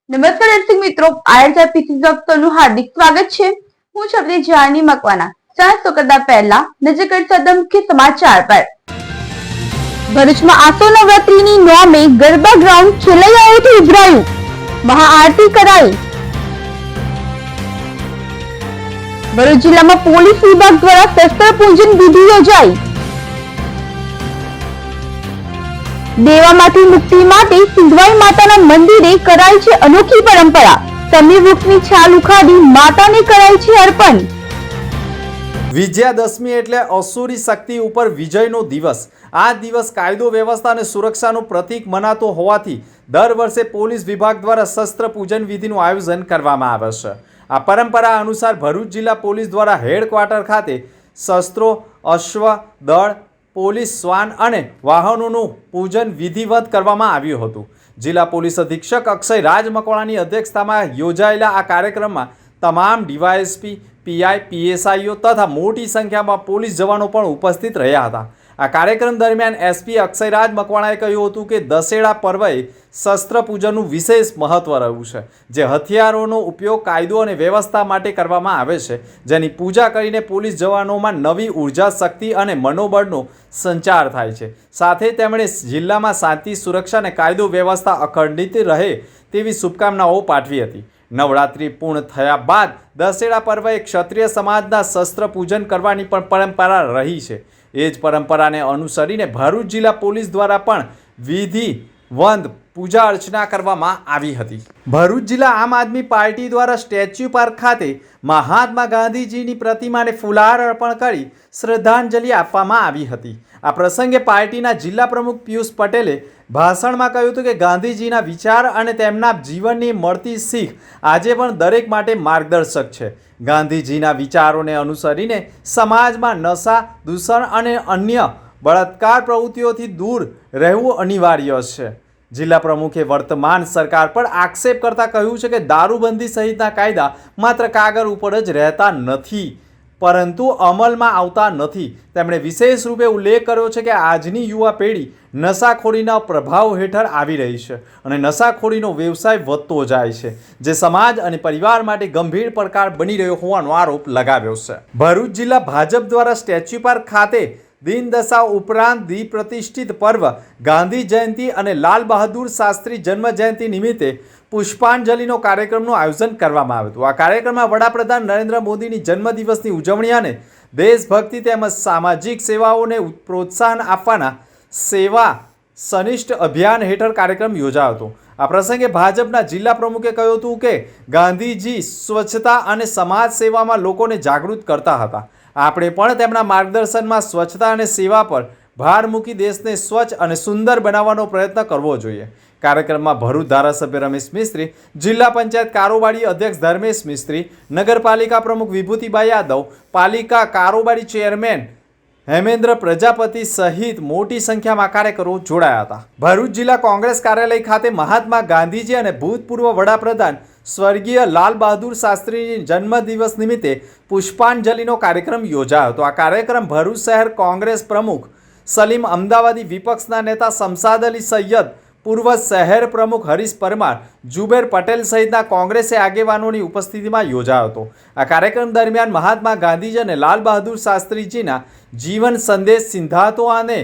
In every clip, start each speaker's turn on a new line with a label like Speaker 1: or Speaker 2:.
Speaker 1: નમસ્કાર દર્શક મિત્રો, આરજા પીસી દફતરનું હાર્દિક સ્વાગત છે। હું છું જાની મકવાના। સાંજ કરતા પહેલા નજર કરતા મુખ્ય સમાચાર પર। ભરૂચમાં આસો નવરાત્રીની નોમે ગરબા ગ્રાઉન્ડ ખેલૈયાઓથી ઉભરાયું, મહાઆરતી કરાઈ। ભરૂચ જિલ્લામાં પોલીસ વિભાગ દ્વારા શસ્ત્ર પૂજન વિધિ યોજાઈ। દેવામાંથી મુક્તિ માટે સિંધવાઈ માતાના મંદિરે કરાય છે અનોખી પરંપરા। સમી વૃક્ષની છાલ ઉખાડી માતાને કરાય છે અર્પણ।
Speaker 2: વિજયાદશમી એટલે અસુરી શક્તિ ઉપર વિજયનો દિવસ। આ દિવસ કાયદો વ્યવસ્થા અને સુરક્ષાનું પ્રતીક મનાતો હોવાથી દર વર્ષે પોલીસ વિભાગ દ્વારા શસ્ત્ર પૂજન વિધિનું આયોજન કરવામાં આવે છે। આ પરંપરા અનુસાર ભરૂચ જિલ્લા પોલીસ દ્વારા હેડક્વાર્ટર ખાતે શસ્ત્રો, અશ્વ દળ, પોલીસ શ્વાન અને વાહનોનું પૂજન વિધિવત કરવામાં આવ્યું હતું। જિલ્લા પોલીસ અધિક્ષક અક્ષય રાજ મકવાણાની અધ્યક્ષતામાં યોજાયેલા આ કાર્યક્રમમાં તમામ ડીવાયએસપી, પીઆઈ, પીએસઆઈઓ તથા મોટી સંખ્યામાં પોલીસ જવાનો પણ ઉપસ્થિત રહ્યા હતા। આ કાર્યક્રમ દરમિયાન એસપી અક્ષયરાજ મકવાણાએ કહ્યું હતું કે દશેરા પર્વે શસ્ત્ર પૂજનનું વિશેષ મહત્વ રહ્યું છે, જે હથિયારોનો ઉપયોગ કાયદો અને વ્યવસ્થા માટે કરવામાં આવે છે, જેની પૂજા કરીને પોલીસ જવાનોમાં નવી ઉર્જા, શક્તિ અને મનોબળનો સંચાર થાય છે। સાથે તેમણે જિલ્લામાં શાંતિ, સુરક્ષા અને કાયદો વ્યવસ્થા અખંડિત રહે તેવી શુભકામનાઓ પાઠવી હતી। નવરાત્રિ પૂર્ણ થયા બાદ દશેરા પર્વે ક્ષત્રિય સમાજના શસ્ત્ર પૂજન કરવાની પણ પરંપરા રહી છે। એ જ પરંપરાને અનુસરીને ભરૂચ જિલ્લા પોલીસ દ્વારા પણ વિધિવત પૂજા અર્ચના કરવામાં આવી હતી। ભરૂચ જિલ્લા આમ આદમી પાર્ટી દ્વારા સ્ટેચ્યુ પાર્ક ખાતે મહાત્મા ગાંધીજીની પ્રતિમાને ફુલહાર અર્પણ કરી શ્રદ્ધાંજલિ આપવામાં આવી હતી। આ પ્રસંગે પાર્ટીના જિલ્લા પ્રમુખ પિયુષ પટેલે ભાષણમાં કહ્યું હતું કે ગાંધીજીના વિચાર અને તેમના જીવનની મળતી શીખ આજે પણ દરેક માટે માર્ગદર્શક છે। ગાંધીજીના વિચારોને અનુસરીને સમાજમાં નશા, દૂષણ અને અન્ય બળાત્કાર પ્રવૃત્તિઓથી દૂર રહેવું અનિવાર્ય છે। જિલ્લા પ્રમુખે વર્તમાન સરકાર પર આક્ષેપ કરતા કહ્યું છે કે દારૂબંધી સહિતના કાયદા માત્ર કાગળ ઉપર જ રહેતા નથી, પરંતુ અમલમાં આવતા નથી। તેમણે વિશેષ રૂપે ઉલ્લેખ કર્યો છે કે આજની યુવા પેઢી નશાખોરીના પ્રભાવ હેઠળ આવી રહી છે અને નશાખોરીનો વ્યવસાય વધતો જાય છે, જે સમાજ અને પરિવાર માટે ગંભીર પડકાર બની રહ્યો હોવાનો આરોપ લગાવ્યો છે। ભરૂચ જિલ્લા ભાજપ દ્વારા સ્ટેચ્યુ પાર્ક ખાતે દિનદશા ઉપરાંત પ્રતિષ્ઠિત પર્વ ગાંધી જયંતિ અને લાલ બહાદુર શાસ્ત્રી જન્મ જયંતિ નિમિત્તે પુષ્પાંજલિનો કાર્યક્રમનું આયોજન કરવામાં આવ્યું હતું। આ કાર્યક્રમમાં વડાપ્રધાન નરેન્દ્ર મોદીની જન્મદિવસની ઉજવણી અને દેશભક્તિ તેમજ સામાજિક સેવાઓને પ્રોત્સાહન આપવાના સેવા સનિષ્ઠ અભિયાન હેઠળ કાર્યક્રમ યોજાયો હતો। આ પ્રસંગે ભાજપના જિલ્લા પ્રમુખે કહ્યું હતું કે ગાંધીજી સ્વચ્છતા અને સમાજ સેવામાં લોકોને જાગૃત કરતા હતા। આપણે પણ તેમના માર્ગદર્શનમાં સ્વચ્છતા અને સેવા પર ભાર મૂકી દેશને સ્વચ્છ અને સુંદર બનાવવાનો પ્રયત્ન કરવો જોઈએ। કાર્યક્રમમાં ભરૂચ ધારાસભ્ય રમેશ મિસ્ત્રી, જિલ્લા પંચાયત કારોબારી અધ્યક્ષ ધર્મેશ મિસ્ત્રી, નગરપાલિકા પ્રમુખ વિભૂતિભાઈ યાદવ, પાલિકા કારોબારી ચેરમેન હેમેન્દ્ર પ્રજાપતિ સહિત મોટી સંખ્યામાં કાર્યકરો જોડાયા હતા। ભરૂચ જિલ્લા કોંગ્રેસ કાર્યાલય ખાતે મહાત્મા ગાંધીજી અને ભૂતપૂર્વ વડાપ્રધાન સ્વર્ગીય લાલ બહાદુર શાસ્ત્રીની જન્મદિવસ નિમિત્તે પુષ્પાંજલિનો કાર્યક્રમ યોજાયો હતો। આ કાર્યક્રમ ભરૂચ શહેર કોંગ્રેસ પ્રમુખ સલીમ અમદાવાદી, વિપક્ષના નેતા શમશાદ અલી સૈયદ, પૂર્વ શહેર પ્રમુખ હરીશ પરમાર, જુબેર પટેલ સહિતના કોંગ્રેસી આગેવાનોની ઉપસ્થિતિમાં યોજાયો હતો। આ કાર્યક્રમ દરમિયાન મહાત્મા ગાંધીજી અને લાલ બહાદુર શાસ્ત્રીજીના જીવન સંદેશ, સિદ્ધાંતો અને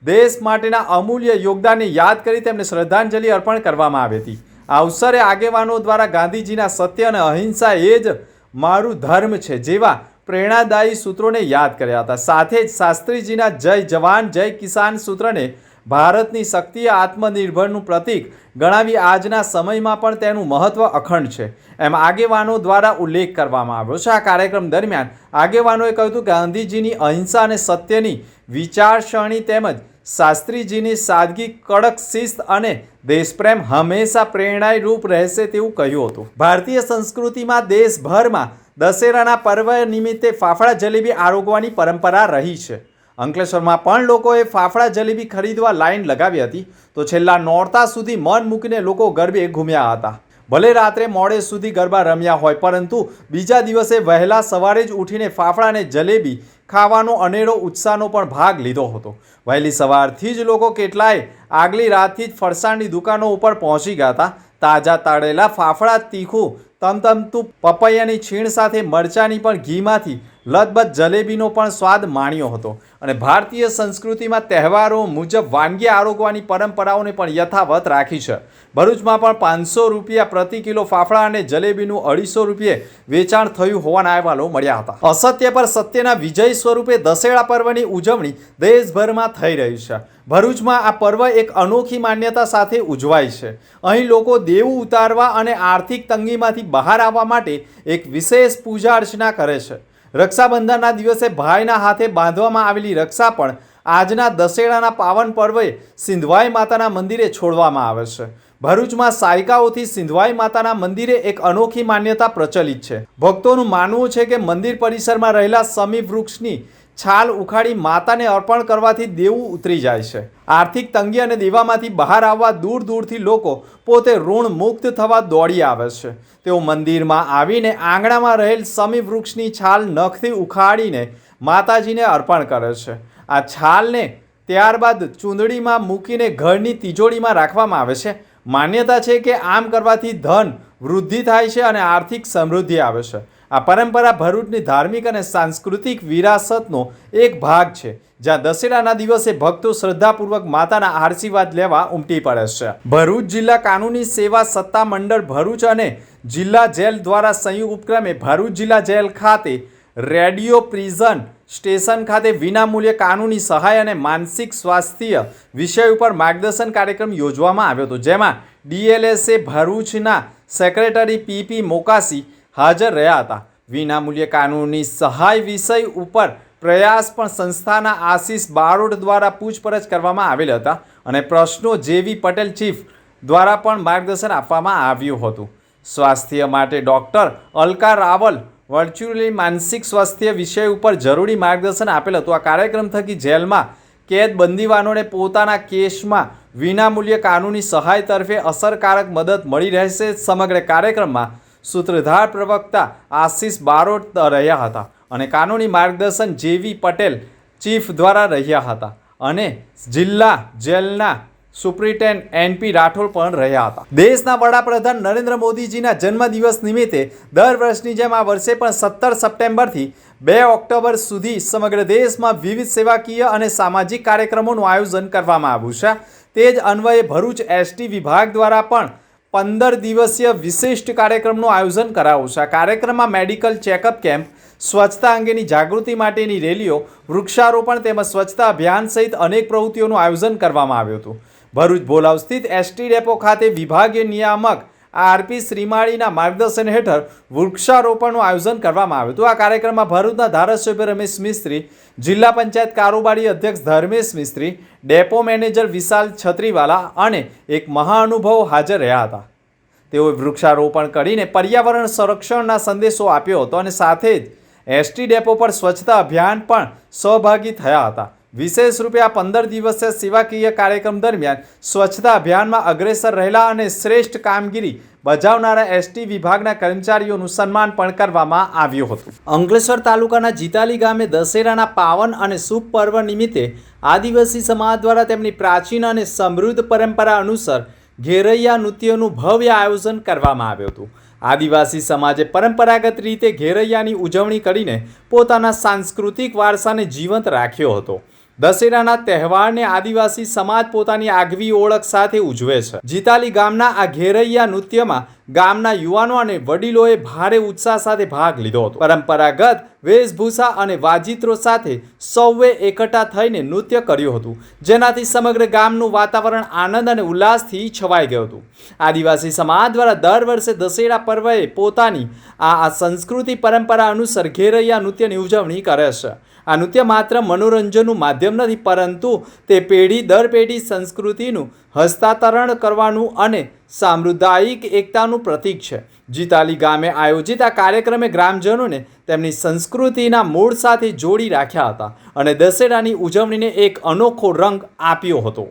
Speaker 2: દેશ માટેના અમૂલ્ય યોગદાનને યાદ કરી તેમને શ્રદ્ધાંજલિ અર્પણ કરવામાં આવી હતી। આ અવસરે આગેવાનો દ્વારા ગાંધીજીના સત્ય અને અહિંસા એ જ મારું ધર્મ છે જેવા પ્રેરણાદાયી સૂત્રોને યાદ કર્યા હતા। સાથે જ શાસ્ત્રીજીના જય જવાન જય કિસાન સૂત્રને ભારતની શક્તિ, આત્મનિર્ભરનું પ્રતીક ગણાવી આજના સમયમાં પણ તેનું મહત્વ અખંડ છે એમ આગેવાનો દ્વારા ઉલ્લેખ કરવામાં આવ્યો છે। આ કાર્યક્રમ દરમિયાન આગેવાનોએ કહ્યું હતું કે ગાંધીજીની અહિંસા અને સત્યની વિચારસરણી તેમજ શાસ્ત્રીજીની સાદગી, કડક શિસ્ત અને દેશપ્રેમ હંમેશા પ્રેરણારૂપ રહેશે તેવું કહ્યું હતું। ભારતીય સંસ્કૃતિમાં દેશભરમાં દશેરાના પર્વ નિમિત્તે ફાફડા જલેબી આરોગવાની પરંપરા રહી છે। અંકલેશ્વરમાં પણ લોકોએ ફાફડા જલેબી ખરીદવા લાઈન લગાવી હતી, તો છેલ્લા નોરતા સુધી મન મૂકીને લોકો ગરબે ઘૂમ્યા હતા। ભલે રાત્રે મોડે સુધી ગરબા રમ્યા હોય, પરંતુ બીજા દિવસે વહેલા સવારે જ ઉઠીને ફાફડા અને જલેબી ખાવાનો અનેરો ઉત્સાહનો પણ ભાગ લીધો હતો। વહેલી સવારથી જ લોકો કેટલાય આગલી રાતથી જ ફરસાણની દુકાનો ઉપર પહોંચી ગયા હતા, તાજા તળેલા ફાફડા, તીખું તમતમતું પપૈયાની છીણ સાથે મરચાની પણ ઘીમાંથી લથબથ જલેબીનો પણ સ્વાદ માણ્યો હતો. અને ભારતીય સંસ્કૃતિમાં તહેવારો મુજબ વાનગી આરોગવાની પરંપરાઓને પણ યથાવત રાખી છે. ભરૂચમાં પણ 500 રૂપિયા પ્રતિ કિલો ફાફડા અને જલેબીનું 250 રૂપિયે વેચાણ થયું હોવાના અહેવાલો મળ્યા હતા. અસત્ય પર સત્યના વિજય સ્વરૂપે દશેરા પર્વની ઉજવણી દેશભરમાં થઈ રહી છે. ભરૂચમાં આ પર્વ એક અનોખી માન્યતા સાથે ઉજવાય છે. અહીં લોકો દેવું ઉતારવા અને આર્થિક તંગીમાંથી બહાર આવવા માટે એક વિશેષ પૂજા અર્ચના કરે છે. રક્ષાબંધનના દિવસે ભાઈના હાથે બાંધવામાં આવેલી રક્ષા પણ આજના દશેરાના પાવન પર્વે સિંધવાઈ માતાના મંદિરે છોડવામાં આવે છે. ભરૂચમાં સાયકાઓથી સિંધવાઈ માતાના મંદિરે એક અનોખી માન્યતા પ્રચલિત છે. ભક્તોનું માનવું છે કે મંદિર પરિસરમાં રહેલા સમી વૃક્ષની છાલ ઉખાડી માતાને અર્પણ કરવાથી દેવું ઉતરી જાય છે. આર્થિક તંગી અને દેવામાંથી બહાર આવવા દૂર દૂરથી લોકો પોતે ઋણ મુક્ત થવા દોડી આવે છે. તેઓ મંદિરમાં આવીને આંગણામાં રહેલ સમી વૃક્ષની છાલ નખથી ઉખાડીને માતાજીને અર્પણ કરે છે. આ છાલને ત્યારબાદ ચૂંદડીમાં મૂકીને ઘરની તિજોરીમાં રાખવામાં આવે છે. માન્યતા છે કે આમ કરવાથી ધન વૃદ્ધિ થાય છે અને આર્થિક સમૃદ્ધિ આવે છે. આ પરંપરા ભરૂચની ધાર્મિક અને સાંસ્કૃતિક વિરાસતનો એક ભાગ છે, જ્યાં દશેરાના દિવસે ભક્તો શ્રદ્ધાપૂર્વક માતાના આશીર્વાદ લેવા ઉમટી પડે છે. ભરૂચ જિલ્લા કાનૂની સેવા સત્તા મંડળ ભરૂચ અને જિલ્લા જેલ દ્વારા સંયુક્ત ઉપક્રમે ભરૂચ જિલ્લા જેલ ખાતે રેડિયો પ્રિઝન સ્ટેશન ખાતે વિનામૂલ્યે કાનૂની સહાય અને માનસિક સ્વાસ્થ્ય વિષય ઉપર માર્ગદર્શન કાર્યક્રમ યોજવામાં આવ્યો હતો, જેમાં DLSA ભરૂચના સેક્રેટરી PP મોકાસી હાજર રહ્યા હતા. વિનામૂલ્યે કાનૂની સહાય વિષય ઉપર પ્રયાસ પણ સંસ્થાના આશીષ બારોટ દ્વારા પૂછપરછ કરવામાં આવેલ હતા અને પ્રશ્નો JV પટેલ ચીફ દ્વારા પણ માર્ગદર્શન આપવામાં આવ્યું હતું. સ્વાસ્થ્ય માટે ડૉક્ટર અલકા રાવલ વર્ચ્યુઅલી માનસિક સ્વાસ્થ્ય વિષય ઉપર જરૂરી માર્ગદર્શન આપેલ હતું. આ કાર્યક્રમ થકી જેલમાં કેદ બંદીવાનોને પોતાના કેસમાં વિનામૂલ્યે કાનૂની સહાય તરફે અસરકારક મદદ મળી રહેશે. સમગ્ર કાર્યક્રમમાં સૂત્રધાર પ્રવક્તા આશીષ બારોટ રહ્યા હતા અને કાનૂની માર્ગદર્શન JV પટેલ ચીફ દ્વારા રહ્યા હતા અને જિલ્લા જેલના સુપ્રિન્ટેન્ડન્ટ NP રાઠોડ પણ રહ્યા હતા. દેશના વડાપ્રધાન નરેન્દ્ર મોદીજીના જન્મદિવસ નિમિત્તે દર વર્ષની જેમ આ વર્ષે પણ 17 સપ્ટેમ્બરથી 2 ઓક્ટોબર સુધી સમગ્ર દેશમાં વિવિધ સેવાકીય અને સામાજિક કાર્યક્રમોનું આયોજન કરવામાં આવ્યું છે. તે જ અન્વયે ભરૂચ ST વિભાગ દ્વારા પણ 15 દિવસીય વિશિષ્ટ કાર્યક્રમનું આયોજન કરાયું છે. આ કાર્યક્રમમાં મેડિકલ ચેકઅપ કેમ્પ, સ્વચ્છતા અંગેની જાગૃતિ માટેની રેલીઓ, વૃક્ષારોપણ તેમજ સ્વચ્છતા અભિયાન સહિત અનેક પ્રવૃત્તિઓનું આયોજન કરવામાં આવ્યું હતું. ભરૂચ ભોલાવ સ્થિત ST ડેપો ખાતે વિભાગીય નિયામક RP શ્રીમાળીના માર્ગદર્શન હેઠળ વૃક્ષારોપણનું આયોજન કરવામાં આવ્યું હતું. આ કાર્યક્રમમાં ભરૂચના ધારાસભ્ય રમેશ મિસ્ત્રી, જિલ્લા પંચાયત કારોબારી અધ્યક્ષ ધર્મેશ મિસ્ત્રી, ડેપો મેનેજર વિશાલ છત્રીવાલા અને એક મહાનુભાવ હાજર રહ્યા હતા. તેઓએ વૃક્ષારોપણ કરીને પર્યાવરણ સંરક્ષણના સંદેશો આપ્યો હતો અને સાથે જ ST ડેપો પર સ્વચ્છતા અભિયાન પણ સહભાગી થયા હતા. વિશેષ રૂપે આ 15 દિવસીય સેવાકીય કાર્યક્રમ દરમિયાન સ્વચ્છતા અભિયાનમાં અગ્રેસર રહેલા અને શ્રેષ્ઠ કામગીરી બજાવનારા ST વિભાગના કર્મચારીઓનું સન્માન પણ કરવામાં આવ્યું હતું. અંકલેશ્વર તાલુકાના જીતાલી ગામે દશેરાના પાવન અને શુભ પર્વ નિમિત્તે આદિવાસી સમાજ દ્વારા તેમની પ્રાચીન અને સમૃદ્ધ પરંપરા અનુસાર ઘેરૈયા નૃત્યનું ભવ્ય આયોજન કરવામાં આવ્યું હતું. આદિવાસી સમાજે પરંપરાગત રીતે ઘેરૈયાની ઉજવણી કરીને પોતાના સાંસ્કૃતિક વારસાને જીવંત રાખ્યો હતો. દશેરાના તહેવારને આદિવાસી સમાજ પોતાની આગવી ઓળખ સાથે ઉજવે છે. જીતાલી ગામના આ ઘેરૈયા નૃત્યમાં ગામના યુવાનો અને વડીલોએ ભારે ઉત્સાહ સાથે ભાગ લીધો હતો. પરંપરાગત વેશભૂષા અને વાજિત્રો સાથે સૌએ એકઠા થઈને નૃત્ય કર્યું હતું, જેનાથી સમગ્ર ગામનું વાતાવરણ આનંદ અને ઉલ્લાસથી છવાઈ ગયું હતું. આદિવાસી સમાજ દ્વારા દર વર્ષે દશેરા પર્વે પોતાની આ સંસ્કૃતિ પરંપરા અનુસાર ઘેરૈયા નૃત્યની ઉજવણી કરે છે. આ નૃત્ય માત્ર મનોરંજનનું માધ્યમ નથી, પરંતુ તે પેઢી દર પેઢી સંસ્કૃતિનું હસ્તાંતરણ કરવાનું અને સામુદાયિક એકતાનું પ્રતીક છે. જીતાલી ગામે આયોજિત આ કાર્યક્રમે ગ્રામજનોને તેમની સંસ્કૃતિના મૂળ સાથે જોડી રાખ્યા હતા અને દશેરાની ઉજવણીને એક અનોખો રંગ આપ્યો હતો.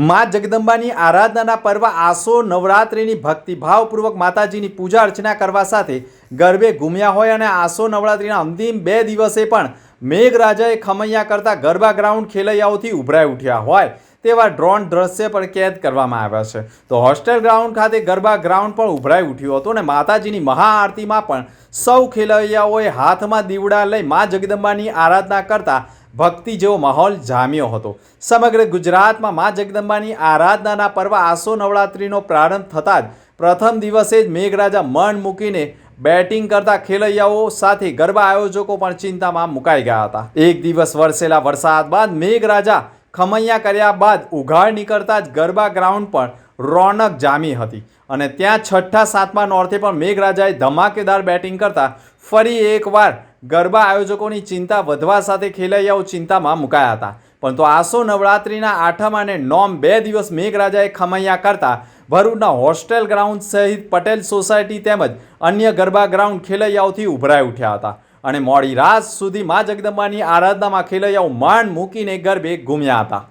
Speaker 2: મા જગદંબાની આરાધનાના પર્વ આસો નવરાત્રિની ભક્તિભાવપૂર્વક માતાજીની પૂજા અર્ચના કરવા સાથે ગરબે ઘૂમ્યા હોય અને આસો નવરાત્રિના અંતિમ 2 દિવસે પણ મેઘરાજાએ ખમૈયા કરતા ગરબા ગ્રાઉન્ડ ખેલૈયાઓથી ઉભરાઈ ઉઠ્યા હોય તેવા ડ્રોન દ્રશ્ય પણ કેદ કરવામાં આવ્યા છે. તો હોસ્ટેલ ગ્રાઉન્ડ ખાતે ગરબા ગ્રાઉન્ડ પણ ઉભરાઈ ઉઠ્યું હતું અને માતાજીની મહાઆરતીમાં પણ સૌ ખેલૈયાઓએ હાથમાં દીવડા લઈ મા જગદંબાની આરાધના કરતા ભક્તિ જેવો માહોલ જામ્યો હતો. સમગ્ર ગુજરાતમાં મા જગદંબાની આરાધનાના પર્વ આસો નવરાત્રિનો પ્રારંભ થતાં જ પ્રથમ દિવસે જ મેઘરાજા મન મૂકીને બેટિંગ કરતા ખેલૈયાઓ સાથે ગરબા આયોજકો પણ ચિંતામાં મુકાઈ ગયા હતા. એક દિવસ વરસેલા વરસાદ બાદ મેઘરાજા ખમૈયા કર્યા બાદ ઉઘાડ નીકળતા જ ગરબા ગ્રાઉન્ડ પણ રોનક જામી હતી અને ત્યાં છઠ્ઠા સાતમા નોરતે પણ મેઘરાજાએ ધમાકેદાર બેટિંગ કરતા ફરી એકવાર ગરબા આયોજકોની ચિંતા વધવા સાથે ખેલૈયાઓ ચિંતામાં મુકાયા હતા. પરંતુ આસો નવરાત્રિના આઠમ અને નોમ 2 દિવસ મેઘરાજાએ ખમૈયા કરતા ભરૂચના હોસ્ટેલ ગ્રાઉન્ડ સહિત પટેલ સોસાયટી તેમજ અન્ય ગરબા ગ્રાઉન્ડ ખેલૈયાઓથી ઉભરાઈ ઉઠ્યા હતા અને મોડી રાત સુધી મા જગદંબાની આરાધનામાં ખેલૈયાઓ માંડ મૂકીને ગરબે ઘૂમ્યા હતા.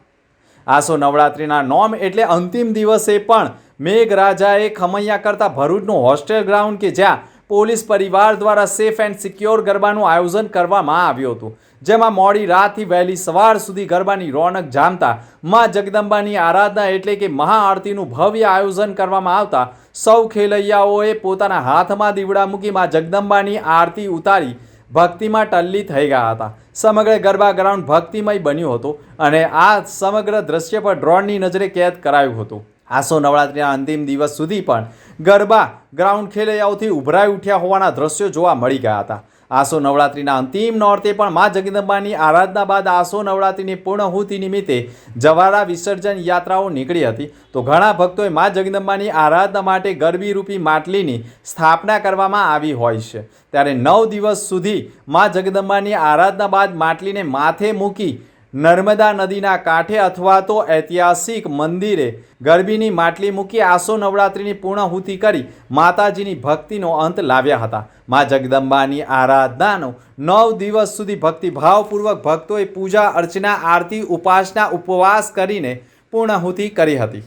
Speaker 2: આસો નવરાત્રિના નોમ એટલે અંતિમ દિવસે પણ મેઘરાજાએ ખમૈયા કરતા ભરૂચનું હોસ્ટેલ ગ્રાઉન્ડ કે જ્યાં પોલીસ પરિવાર દ્વારા સેફ એન્ડ સિક્યોર ગરબાનું આયોજન કરવામાં આવ્યું હતું, જેમાં મોડી રાતથી વહેલી સવાર સુધી ગરબાની રોનક જામતા મા જગદંબાની આરાધના એટલે કે મહાઆરતીનું ભવ્ય આયોજન કરવામાં આવતા સૌ ખેલૈયાઓએ પોતાના હાથમાં દીવડા મૂકી મા જગદંબાની આરતી ઉતારી ભક્તિમાં ટલ્લી થઈ ગયા હતા. સમગ્ર ગરબા ગ્રાઉન્ડ ભક્તિમય બન્યું હતું અને આ સમગ્ર દ્રશ્ય પર ડ્રોનની નજરે કેદ કરાયું હતું. આસો નવરાત્રિના અંતિમ દિવસ સુધી પણ ગરબા ગ્રાઉન્ડ ખેલૈયાઓથી ઉભરાઈ ઉઠ્યા હોવાના દ્રશ્યો જોવા મળી ગયા હતા. આસો નવરાત્રિના અંતિમ નોરતે પણ મા જગદંબાની આરાધના બાદ આસો નવરાત્રિની પૂર્ણાહુતિ નિમિત્તે જવારા વિસર્જન યાત્રાઓ નીકળી હતી. તો ઘણા ભક્તોએ મા જગદંબાની આરાધના માટે ગરબી રૂપી માટલીની સ્થાપના કરવામાં આવી હોય છે. ત્યારે 9 દિવસ સુધી મા જગદંબાની આરાધના બાદ માટલીને માથે મૂકી નર્મદા નદીના કાંઠે અથવા તો ઐતિહાસિક મંદિરે ગરબીની માટલી મૂકી આસો નવરાત્રિની પૂર્ણાહુતિ કરી માતાજીની ભક્તિનો અંત લાવ્યા હતા. મા જગદંબાની આરાધનાનો 9 દિવસ સુધી ભક્તિભાવપૂર્વક ભક્તોએ પૂજા અર્ચના આરતી ઉપાસના ઉપવાસ કરીને પૂર્ણાહુતિ કરી હતી.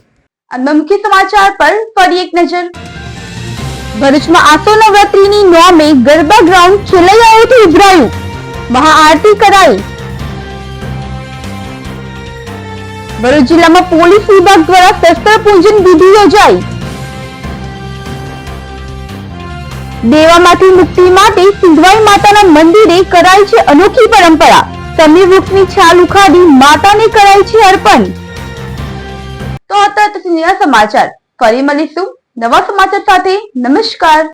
Speaker 1: મુખ્ય સમાચાર પર ફરી એક નજર. ભરૂચમાં આસો નવરાત્રિની નોમે ગરબા ગ્રાઉન્ડ ખેલૈયાઓથી ઉભરાયું, મહાઆરતી કરાઈ. ભરૂચ જિલ્લામાં પોલીસ વિભાગ દ્વારા શસ્ત્ર પૂજન વિધિ યોજાઈ. દેવામાંથી મુક્તિ માટે સિંધવાઈ માતાના મંદિરે કરાય છે અનોખી પરંપરા. સમી વૃક્ષની છાલ ઉખાડી માતાને કરાય છે અર્પણ. તો હતા સમાચાર. ફરી મળીશું નવા સમાચાર સાથે. નમસ્કાર.